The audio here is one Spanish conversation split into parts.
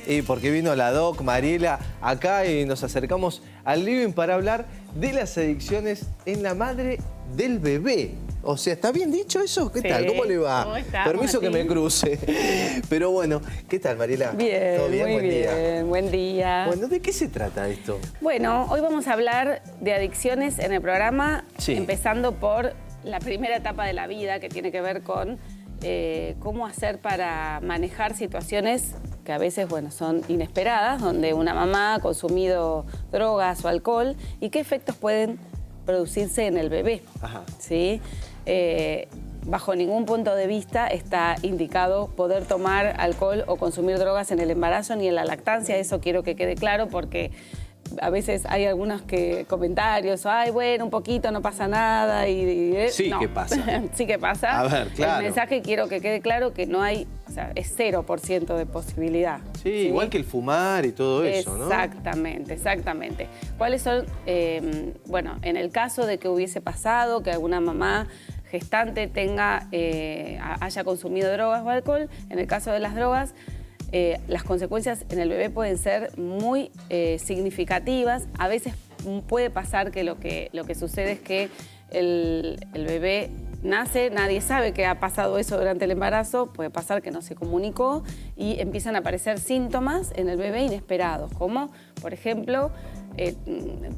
Y porque vino la Doc, Mariela, acá y nos acercamos al living para hablar de las adicciones en la madre del bebé. O sea, ¿está bien dicho eso? ¿Qué tal? ¿Cómo le va? ¿Cómo estamos, Permiso que me cruce. Pero bueno, ¿qué tal, Mariela? Bien, ¿Todo bien? muy Buen día. bien. Buen día. Bueno, ¿de qué se trata esto? Bueno, hoy vamos a hablar de adicciones en el programa, Sí. empezando por la primera etapa de la vida, que tiene que ver con cómo hacer para manejar situaciones que a veces, bueno, son inesperadas, donde una mamá ha consumido drogas o alcohol y qué efectos pueden producirse en el bebé. Ajá. ¿Sí? Bajo ningún punto de vista está indicado poder tomar alcohol o consumir drogas en el embarazo ni en la lactancia. Eso quiero que quede claro porque a veces hay algunos comentarios, ay, bueno, un poquito, no pasa nada. Sí, no. ¿qué pasa? Sí que pasa. A ver, claro. El mensaje quiero que quede claro que no hay, o sea, es 0% de posibilidad. Sí, igual que el fumar y todo eso, ¿no? Exactamente, exactamente. ¿Cuáles son? Bueno, en el caso de que hubiese pasado, que alguna mamá gestante haya consumido drogas o alcohol, en el caso de las drogas, las consecuencias en el bebé pueden ser muy significativas. A veces puede pasar que lo que sucede es que el bebé nace, nadie sabe que ha pasado eso durante el embarazo, puede pasar que no se comunicó y empiezan a aparecer síntomas en el bebé inesperados, como, por ejemplo,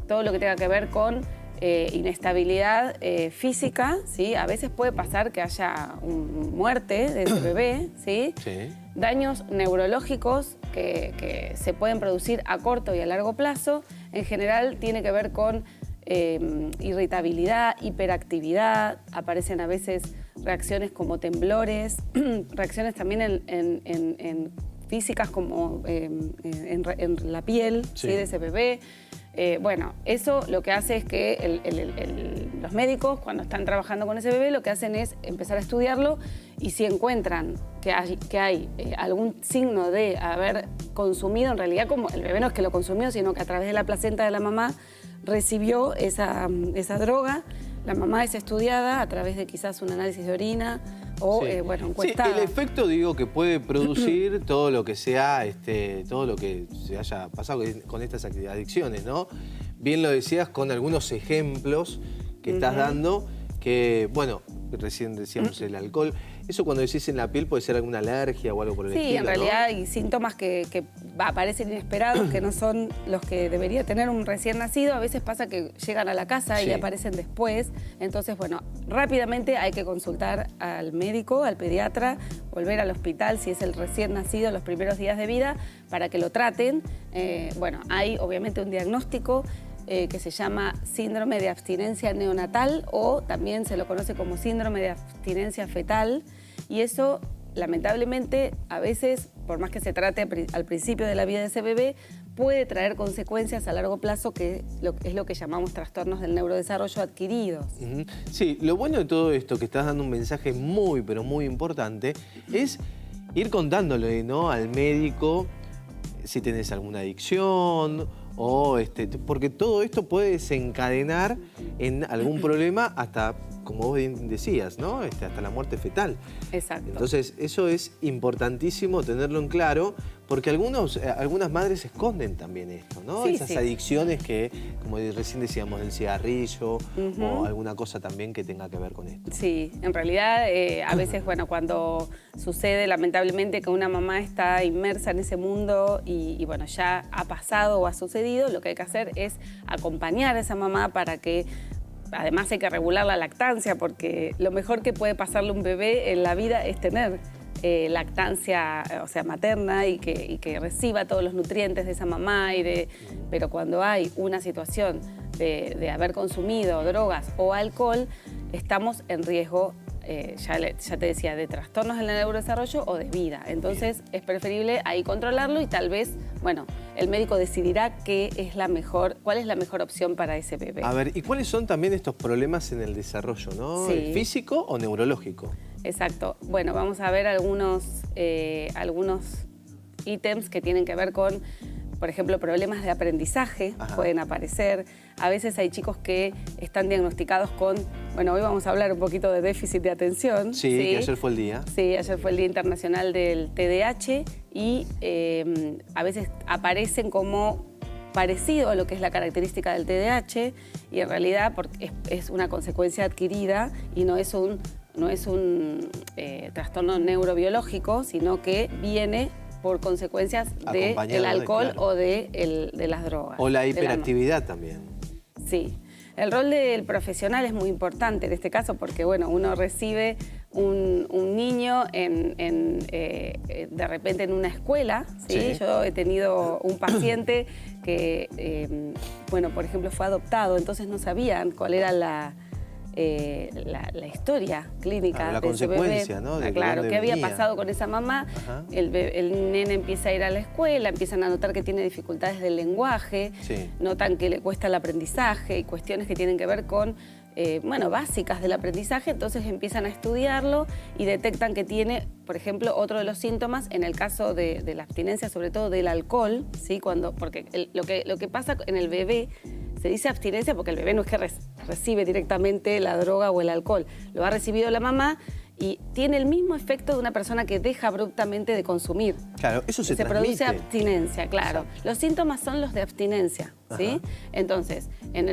todo lo que tenga que ver con inestabilidad física, ¿sí? A veces puede pasar que haya muerte de ese bebé, ¿sí? Sí. Daños neurológicos que se pueden producir a corto y a largo plazo. En general tiene que ver con irritabilidad, hiperactividad, aparecen a veces reacciones como temblores, reacciones también en físicas como en la piel, Sí. ¿sí? De ese bebé. Bueno, eso lo que hace es que los médicos, cuando están trabajando con ese bebé, lo que hacen es empezar a estudiarlo y si encuentran que hay algún signo de haber consumido, en realidad como el bebé no es que lo consumió, sino que a través de la placenta de la mamá recibió esa droga, la mamá es estudiada a través de quizás un análisis de orina o, Sí. bueno, Sí, encuestada. el efecto, digo, que puede producir todo lo que sea, todo lo que se haya pasado con estas adicciones, ¿no? Bien lo decías con algunos ejemplos que estás dando, que, bueno, recién decíamos el alcohol. Eso cuando decís en la piel puede ser alguna alergia o algo por el estilo, Sí, en realidad ¿no? hay síntomas que aparecen inesperados, que no son los que debería tener un recién nacido. A veces pasa que llegan a la casa y Sí. aparecen después. Entonces, bueno, rápidamente hay que consultar al médico, al pediatra, volver al hospital si es el recién nacido, los primeros días de vida, para que lo traten. Bueno, hay obviamente un diagnóstico que se llama síndrome de abstinencia neonatal o también se lo conoce como síndrome de abstinencia fetal y eso lamentablemente a veces, por más que se trate al principio de la vida de ese bebé, puede traer consecuencias a largo plazo que es lo que llamamos trastornos del neurodesarrollo adquiridos. Ujú. Sí, lo bueno de todo esto, que estás dando un mensaje muy, pero muy importante, es ir contándole, ¿no?, al médico si tenés alguna adicción o porque todo esto puede desencadenar en algún problema hasta, como vos bien decías, ¿no? Hasta la muerte fetal. Exacto. Entonces, eso es importantísimo tenerlo en claro, porque algunas madres esconden también esto, ¿no? Sí, Esas sí. adicciones que, como recién decíamos, del cigarrillo o alguna cosa también que tenga que ver con esto. Sí, en realidad a veces, bueno, cuando sucede lamentablemente que una mamá está inmersa en ese mundo y bueno, ya ha pasado o ha sucedido, lo que hay que hacer es acompañar a esa mamá para que, además hay que regular la lactancia porque lo mejor que puede pasarle a un bebé en la vida es tener lactancia, o sea, materna y que reciba todos los nutrientes de esa mamá. Pero cuando hay una situación de haber consumido drogas o alcohol, estamos en riesgo, ya te decía, de trastornos en el neurodesarrollo o de vida. Entonces es preferible ahí controlarlo y tal vez, bueno, el médico decidirá cuál es la mejor opción para ese bebé. A ver, ¿y cuáles son también estos problemas en el desarrollo, ¿no? Sí. ¿Físico o neurológico? Exacto. Bueno, vamos a ver algunos ítems que tienen que ver con por ejemplo, problemas de aprendizaje pueden aparecer. A veces hay chicos que están diagnosticados con, bueno, hoy vamos a hablar un poquito de déficit de atención. Sí, que ayer fue el día. Sí, ayer fue el Día Internacional del TDAH y a veces aparecen como parecido a lo que es la característica del TDAH y en realidad es una consecuencia adquirida y no es un trastorno neurobiológico, sino que viene por consecuencias del alcohol o de las drogas. O la hiperactividad también. Sí. El rol del profesional es muy importante en este caso porque, bueno, uno recibe un niño de repente en una escuela, ¿sí? Sí. Yo he tenido un paciente que, bueno, por ejemplo, fue adoptado, entonces no sabían cuál era la historia clínica la de ese bebé. consecuencia, ¿no? Claro, qué había pasado con esa mamá. El nene empieza a ir a la escuela, empiezan a notar que tiene dificultades del lenguaje, notan que le cuesta el aprendizaje y cuestiones que tienen que ver con, bueno, básicas del aprendizaje, entonces empiezan a estudiarlo y detectan que tiene, por ejemplo, otro de los síntomas, en el caso de la abstinencia, sobre todo del alcohol, ¿sí? Porque lo que pasa en el bebé, se dice abstinencia porque el bebé no es que recibe directamente la droga o el alcohol, lo ha recibido la mamá y tiene el mismo efecto de una persona que deja abruptamente de consumir. Claro, eso se transmite. Produce abstinencia, claro. Exacto. Los síntomas son los de abstinencia, ¿sí? Entonces, en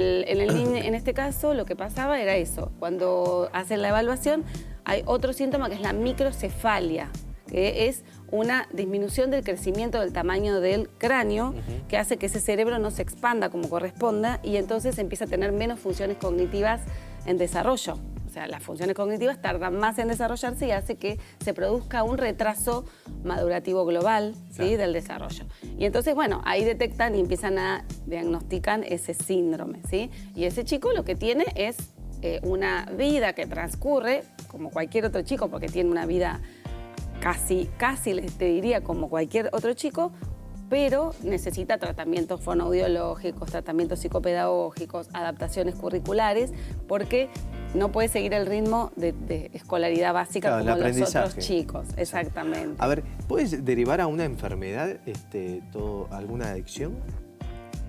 este caso lo que pasaba era eso. Cuando hacen la evaluación hay otro síntoma que es la microcefalia, que es una disminución del crecimiento del tamaño del cráneo que hace que ese cerebro no se expanda como corresponda y entonces empieza a tener menos funciones cognitivas en desarrollo. O sea, las funciones cognitivas tardan más en desarrollarse y hace que se produzca un retraso madurativo global, ¿sí? Del desarrollo. Y entonces, bueno, ahí detectan y empiezan a diagnosticar ese síndrome, ¿sí? Y ese chico lo que tiene es una vida que transcurre como cualquier otro chico, porque tiene una vida casi te diría como cualquier otro chico, pero necesita tratamientos fonoaudiológicos, tratamientos psicopedagógicos, adaptaciones curriculares, porque no puede seguir el ritmo de escolaridad básica como los otros chicos. Exactamente. A ver, ¿puedes derivar a una enfermedad, alguna adicción?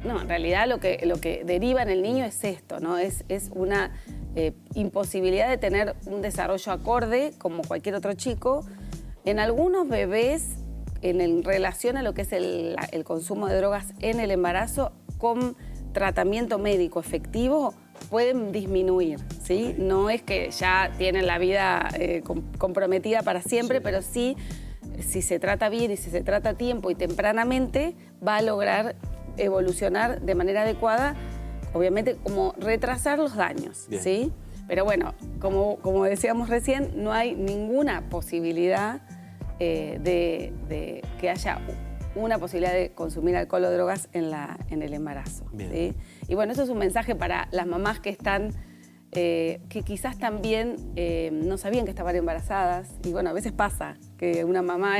No, en realidad lo que deriva en el niño es esto, ¿no? Es una imposibilidad de tener un desarrollo acorde como cualquier otro chico. En algunos bebés, en relación a lo que es el consumo de drogas en el embarazo, con tratamiento médico efectivo, pueden disminuir, ¿sí? No es que ya tienen la vida comprometida para siempre, pero sí, si se trata bien y si se trata a tiempo y tempranamente, va a lograr evolucionar de manera adecuada, obviamente como retrasar los daños, ¿sí? Pero bueno, como decíamos recién, no hay ninguna posibilidad de que haya una posibilidad de consumir alcohol o drogas en el embarazo, ¿sí? Y bueno, eso es un mensaje para las mamás que están, que quizás también no sabían que estaban embarazadas. Y bueno, a veces pasa que una mamá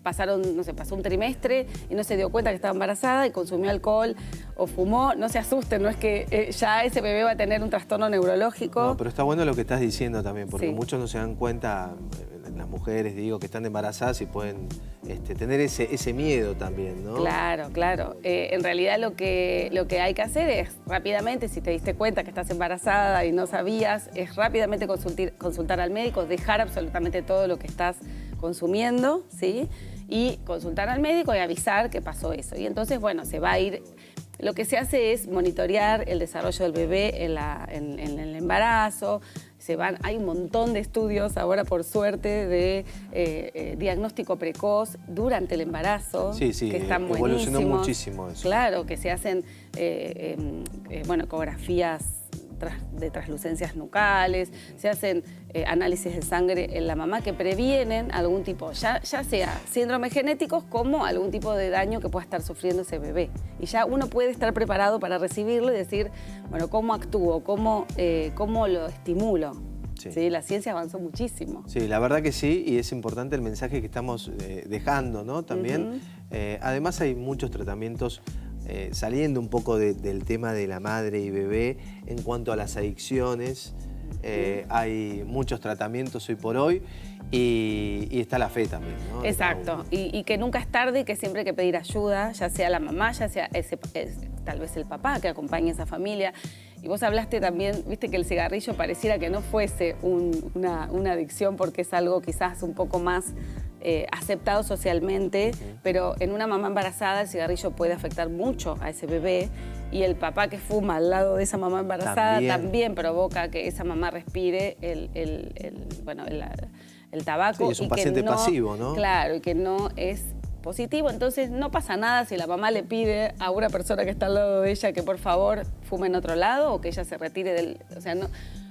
pasó un trimestre y no se dio cuenta que estaba embarazada y consumió alcohol o fumó. No se asusten, no es que ya ese bebé va a tener un trastorno neurológico. No, pero está bueno lo que estás diciendo también, porque muchos no se dan cuenta, las mujeres, digo, que están embarazadas y pueden tener ese miedo también, ¿no? Claro, claro. En realidad lo que hay que hacer es rápidamente, si te diste cuenta que estás embarazada y no sabías, es rápidamente consultar al médico, dejar absolutamente todo lo que estás consumiendo, ¿sí? Y consultar al médico y avisar que pasó eso. Y entonces, bueno, se va a ir. Lo que se hace es monitorear el desarrollo del bebé en el embarazo. Hay un montón de estudios ahora, por suerte, de diagnóstico precoz durante el embarazo. Sí, que están evolucionó muchísimo eso. Claro, que se hacen ecografías de translucencias nucales, se hacen análisis de sangre en la mamá que previenen algún tipo, ya sea síndromes genéticos como algún tipo de daño que pueda estar sufriendo ese bebé. Y ya uno puede estar preparado para recibirlo y decir, bueno, ¿cómo actúo? ¿Cómo lo estimulo? Sí, la ciencia avanzó muchísimo. Sí, la verdad que sí, y es importante el mensaje que estamos dejando, ¿no? También, además hay muchos tratamientos saliendo un poco del tema de la madre y bebé en cuanto a las adicciones. hay muchos tratamientos hoy por hoy y está la fe también, ¿no? Exacto, y que nunca es tarde y que siempre hay que pedir ayuda, ya sea la mamá, ya sea tal vez el papá que acompañe a esa familia. Y vos hablaste también, viste que el cigarrillo pareciera que no fuese una adicción porque es algo quizás un poco más aceptado socialmente, pero en una mamá embarazada el cigarrillo puede afectar mucho a ese bebé y el papá que fuma al lado de esa mamá embarazada también provoca que esa mamá respire el tabaco. Sí, es un paciente pasivo, ¿no? Claro, y que no es positivo, entonces no pasa nada si la mamá le pide a una persona que está al lado de ella que por favor fume en otro lado o que ella se retire del... O sea, no,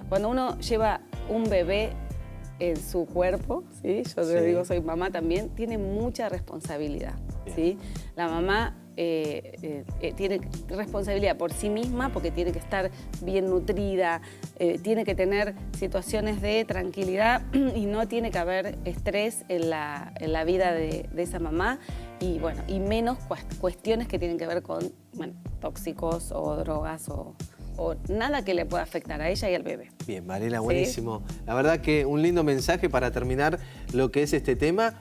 cuando uno lleva un bebé en su cuerpo, ¿sí? Yo te digo, soy mamá también, tiene mucha responsabilidad, ¿sí? La mamá tiene responsabilidad por sí misma porque tiene que estar bien nutrida, tiene que tener situaciones de tranquilidad y no tiene que haber estrés en la vida de esa mamá y, bueno, y menos cuestiones que tienen que ver con tóxicos o drogas o nada que le pueda afectar a ella y al bebé. Bien, Varela, buenísimo. La verdad que un lindo mensaje para terminar lo que es este tema.